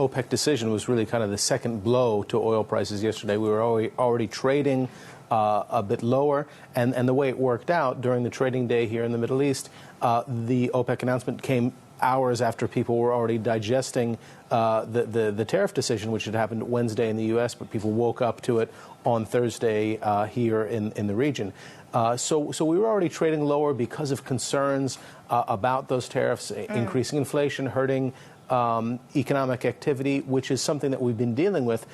OPEC decision was really kind of the second blow to oil prices yesterday. We were already trading a bit lower, and the way it worked out during the trading day here in the Middle East, the OPEC announcement came hours after people were already digesting the tariff decision, which had happened Wednesday in the U.S., but people woke up to it on Thursday here in the region. So we were already trading lower because of concerns about those tariffs, increasing inflation, hurting economic activity, which is something that we've been dealing with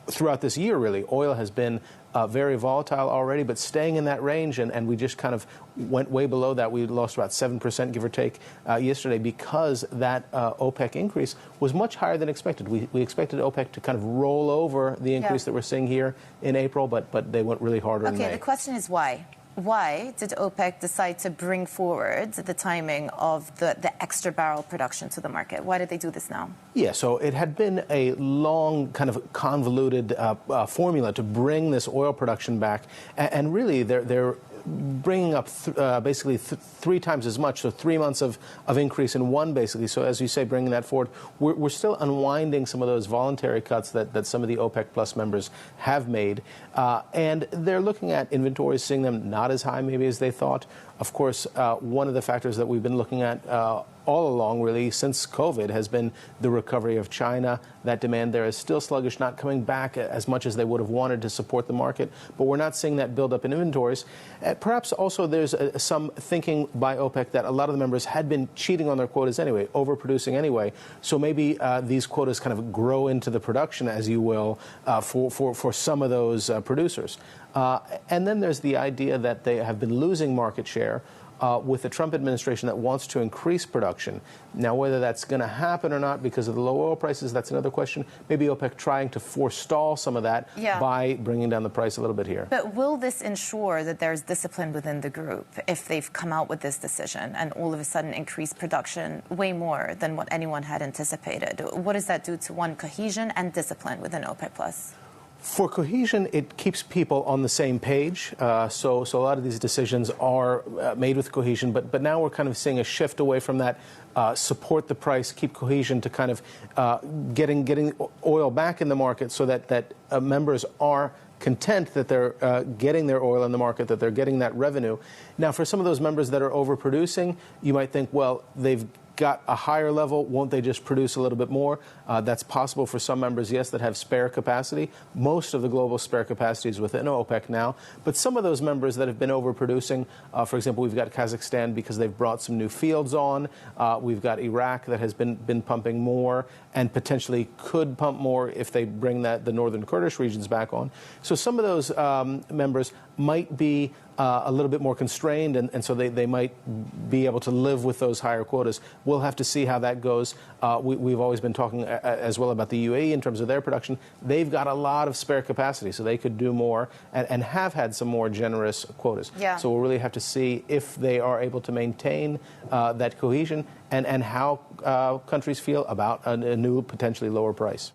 throughout this year, really. Oil has been very volatile already, but staying in that range, and we just kind of went way below that. We lost about 7%, give or take, yesterday because that OPEC increase was much higher than expected. We expected OPEC to kind of roll over the increase that we're seeing here in April, but they went really harder in May. Okay, the question is why? Why did OPEC decide to bring forward the timing of the extra barrel production to the market? Why did they do this now? Yeah, so it had been a long, kind of convoluted formula to bring this oil production back, and really they're bringing up basically three times as much, so 3 months of increase in one, basically. So as you say, bringing that forward, we're still unwinding some of those voluntary cuts that some of the OPEC Plus members have made. And they're looking at inventories, seeing them not as high maybe as they thought. Of course, one of the factors that we've been looking at all along, really, since COVID, has been the recovery of China. That demand there is still sluggish, not coming back as much as they would have wanted to support the market. But we're not seeing that build up in inventories. Perhaps also there's some thinking by OPEC that a lot of the members had been cheating on their quotas anyway, overproducing anyway. So maybe these quotas kind of grow into the production, as you will, for some of those producers. And then there's the idea that they have been losing market share with the Trump administration that wants to increase production. Now, whether that's going to happen or not because of the low oil prices, that's another question. Maybe OPEC trying to forestall some of that by bringing down the price a little bit here. But will this ensure that there's discipline within the group if they've come out with this decision and all of a sudden increase production way more than what anyone had anticipated? What does that do to, one, cohesion and discipline within OPEC Plus? For cohesion, it keeps people on the same page. So a lot of these decisions are made with cohesion. But now we're kind of seeing a shift away from that support the price, keep cohesion, to kind of getting oil back in the market so that members are content that they're getting their oil in the market, that they're getting that revenue. Now, for some of those members that are overproducing, you might think, well, they've got a higher level, won't they just produce a little bit more? That's possible for some members, yes, that have spare capacity. Most of the global spare capacity is within OPEC now. But some of those members that have been overproducing, for example, we've got Kazakhstan because they've brought some new fields on. We've got Iraq that has been pumping more and potentially could pump more if they bring the northern Kurdish regions back on. So some of those members might be a little bit more constrained, and so they might be able to live with those higher quotas. We'll have to see how that goes. We've always been talking as well about the UAE in terms of their production. They've got a lot of spare capacity, so they could do more and have had some more generous quotas. Yeah. So we'll really have to see if they are able to maintain that cohesion and how countries feel about a new, potentially lower price.